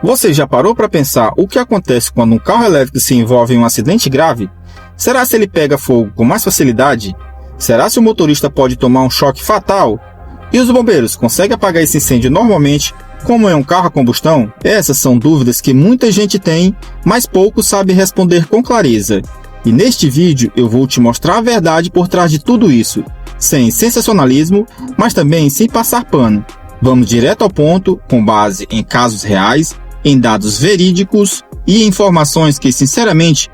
Você já parou para pensar o que acontece quando um carro elétrico se envolve em um acidente grave? Será se ele pega fogo com mais facilidade? Será se o motorista pode tomar um choque fatal? E os bombeiros conseguem apagar esse incêndio normalmente, como é um carro a combustão? Essas são dúvidas que muita gente tem, mas poucos sabem responder com clareza. E neste vídeo eu vou te mostrar a verdade por trás de tudo isso, sem sensacionalismo, mas também sem passar pano. Vamos direto ao ponto, com base em casos reais, em dados verídicos e informações que, sinceramente,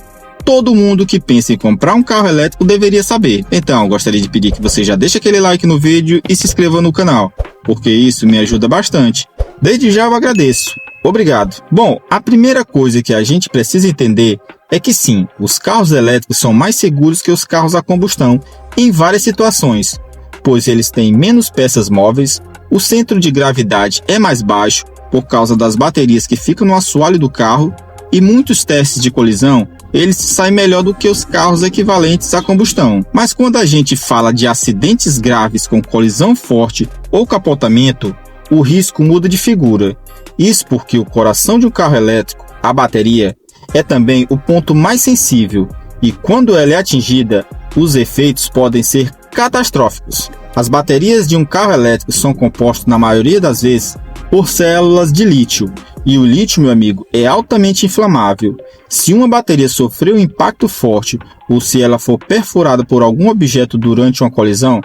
todo mundo que pensa em comprar um carro elétrico deveria saber. Então, gostaria de pedir que você já deixe aquele like no vídeo e se inscreva no canal, porque isso me ajuda bastante. Desde já eu agradeço. Obrigado. Bom, a primeira coisa que a gente precisa entender é que sim, os carros elétricos são mais seguros que os carros a combustão em várias situações, pois eles têm menos peças móveis, o centro de gravidade é mais baixo por causa das baterias que ficam no assoalho do carro e muitos testes de colisão eles saem melhor do que os carros equivalentes a combustão. Mas quando a gente fala de acidentes graves com colisão forte ou capotamento, o risco muda de figura. Isso porque o coração de um carro elétrico, a bateria, é também o ponto mais sensível e quando ela é atingida, os efeitos podem ser catastróficos. As baterias de um carro elétrico são compostas na maioria das vezes por células de lítio e o lítio, meu amigo, é altamente inflamável. Se uma bateria sofrer um impacto forte ou se ela for perfurada por algum objeto durante uma colisão,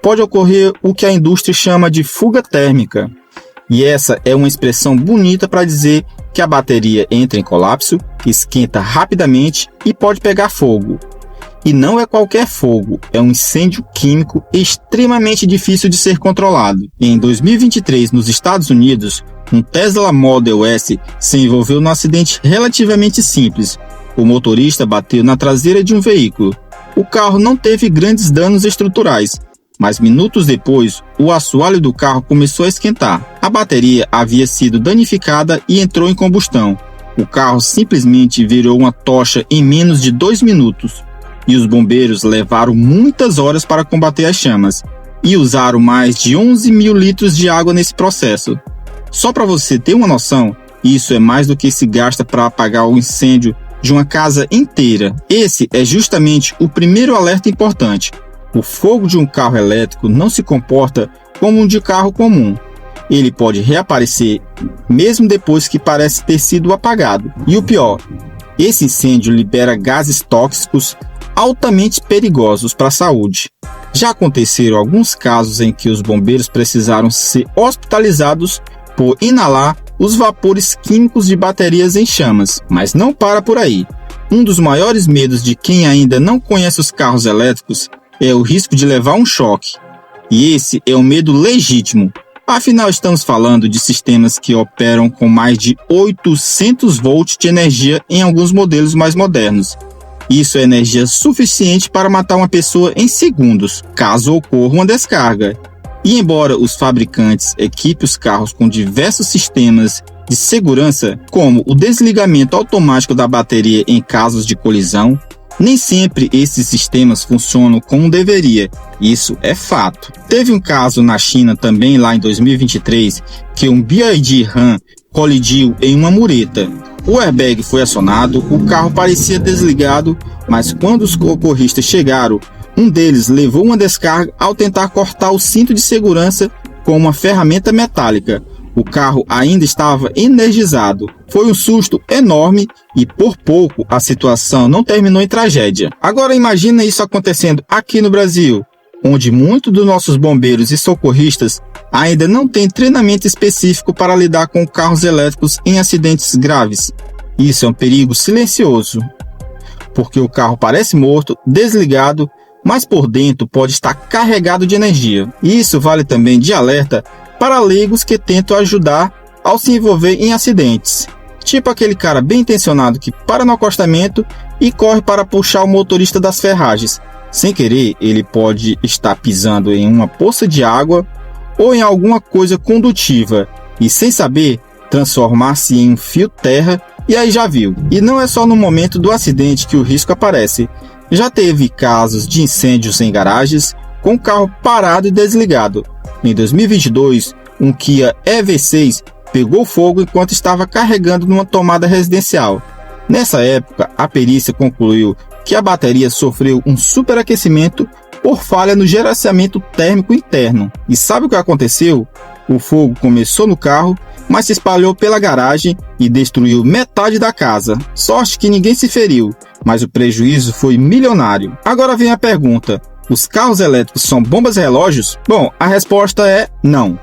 pode ocorrer o que a indústria chama de fuga térmica. E essa é uma expressão bonita para dizer que a bateria entra em colapso, esquenta rapidamente e pode pegar fogo. E não é qualquer fogo, é um incêndio químico extremamente difícil de ser controlado. Em 2023, nos Estados Unidos, um Tesla Model S se envolveu num acidente relativamente simples. O motorista bateu na traseira de um veículo. O carro não teve grandes danos estruturais, mas minutos depois, o assoalho do carro começou a esquentar. A bateria havia sido danificada e entrou em combustão. O carro simplesmente virou uma tocha em menos de 2 minutos. E os bombeiros levaram muitas horas para combater as chamas e usaram mais de 11 mil litros de água nesse processo. Só para você ter uma noção, isso é mais do que se gasta para apagar o incêndio de uma casa inteira. Esse é justamente o primeiro alerta importante. O fogo de um carro elétrico não se comporta como um de carro comum. Ele pode reaparecer mesmo depois que parece ter sido apagado. E o pior, esse incêndio libera gases tóxicos altamente perigosos para a saúde. Já aconteceram alguns casos em que os bombeiros precisaram ser hospitalizados por inalar os vapores químicos de baterias em chamas. Mas não para por aí. Um dos maiores medos de quem ainda não conhece os carros elétricos é o risco de levar um choque. E esse é um medo legítimo. Afinal, estamos falando de sistemas que operam com mais de 800 volts de energia em alguns modelos mais modernos. Isso é energia suficiente para matar uma pessoa em segundos, caso ocorra uma descarga. E embora os fabricantes equipem os carros com diversos sistemas de segurança, como o desligamento automático da bateria em casos de colisão, nem sempre esses sistemas funcionam como deveria. Isso é fato. Teve um caso na China também lá em 2023 que um BYD RAM colidiu em uma mureta. O airbag foi acionado, o carro parecia desligado, mas quando os socorristas chegaram, um deles levou uma descarga ao tentar cortar o cinto de segurança com uma ferramenta metálica. O carro ainda estava energizado. Foi um susto enorme e por pouco a situação não terminou em tragédia. Agora imagina isso acontecendo aqui no Brasil, onde muitos dos nossos bombeiros e socorristas ainda não têm treinamento específico para lidar com carros elétricos em acidentes graves. Isso é um perigo silencioso, porque o carro parece morto, desligado, mas por dentro pode estar carregado de energia. E isso vale também de alerta para leigos que tentam ajudar ao se envolver em acidentes. Tipo aquele cara bem intencionado que para no acostamento e corre para puxar o motorista das ferragens. Sem querer, ele pode estar pisando em uma poça de água ou em alguma coisa condutiva e, sem saber, transformar-se em um fio terra e aí já viu. E não é só no momento do acidente que o risco aparece. Já teve casos de incêndios em garagens com o carro parado e desligado. Em 2022, um Kia EV6 pegou fogo enquanto estava carregando numa tomada residencial. Nessa época, a perícia concluiu que a bateria sofreu um superaquecimento por falha no gerenciamento térmico interno. E sabe o que aconteceu? O fogo começou no carro, mas se espalhou pela garagem e destruiu metade da casa. Sorte que ninguém se feriu, mas o prejuízo foi milionário. Agora vem a pergunta: os carros elétricos são bombas relógios? Bom, a resposta é não.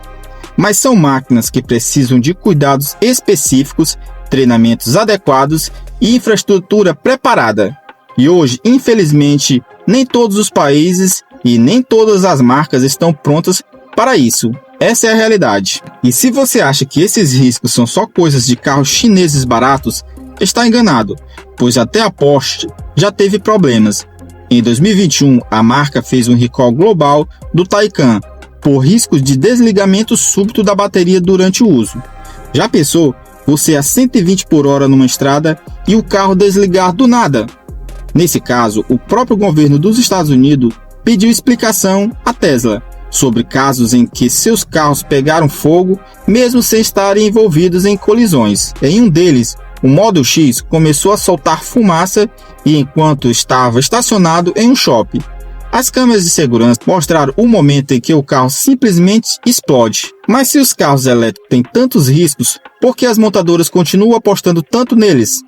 Mas são máquinas que precisam de cuidados específicos, treinamentos adequados e infraestrutura preparada. E hoje, infelizmente, nem todos os países e nem todas as marcas estão prontas para isso. Essa é a realidade. E se você acha que esses riscos são só coisas de carros chineses baratos, está enganado, pois até a Porsche já teve problemas. Em 2021, a marca fez um recall global do Taycan por risco de desligamento súbito da bateria durante o uso. Já pensou você a 120 por hora numa estrada e o carro desligar do nada? Nesse caso, o próprio governo dos Estados Unidos pediu explicação à Tesla sobre casos em que seus carros pegaram fogo mesmo sem estarem envolvidos em colisões. Em um deles, o Model X começou a soltar fumaça e enquanto estava estacionado em um shopping. As câmeras de segurança mostraram o momento em que o carro simplesmente explode. Mas se os carros elétricos têm tantos riscos, por que as montadoras continuam apostando tanto neles?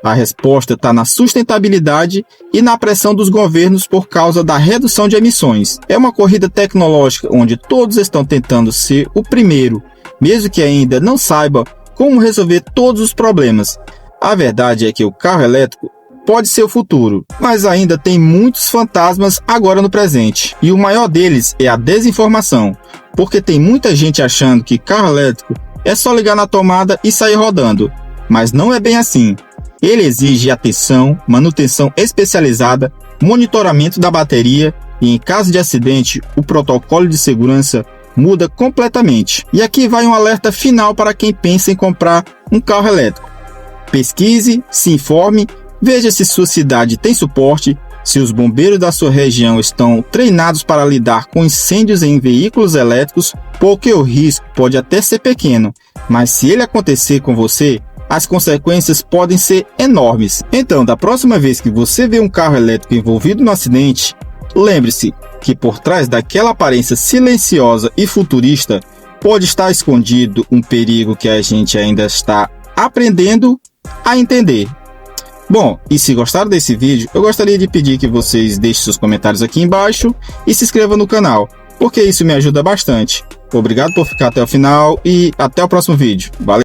A resposta está na sustentabilidade e na pressão dos governos por causa da redução de emissões. É uma corrida tecnológica onde todos estão tentando ser o primeiro, mesmo que ainda não saiba como resolver todos os problemas. A verdade é que o carro elétrico pode ser o futuro, mas ainda tem muitos fantasmas agora no presente. E o maior deles é a desinformação, porque tem muita gente achando que carro elétrico é só ligar na tomada e sair rodando, mas não é bem assim. Ele exige atenção, manutenção especializada, monitoramento da bateria e, em caso de acidente, o protocolo de segurança muda completamente. E aqui vai um alerta final para quem pensa em comprar um carro elétrico. Pesquise, se informe, veja se sua cidade tem suporte, se os bombeiros da sua região estão treinados para lidar com incêndios em veículos elétricos, porque o risco pode até ser pequeno, mas se ele acontecer com você, as consequências podem ser enormes. Então, da próxima vez que você vê um carro elétrico envolvido no acidente, lembre-se que por trás daquela aparência silenciosa e futurista pode estar escondido um perigo que a gente ainda está aprendendo a entender. Bom, e se gostaram desse vídeo, eu gostaria de pedir que vocês deixem seus comentários aqui embaixo e se inscrevam no canal, porque isso me ajuda bastante. Obrigado por ficar até o final e até o próximo vídeo. Valeu!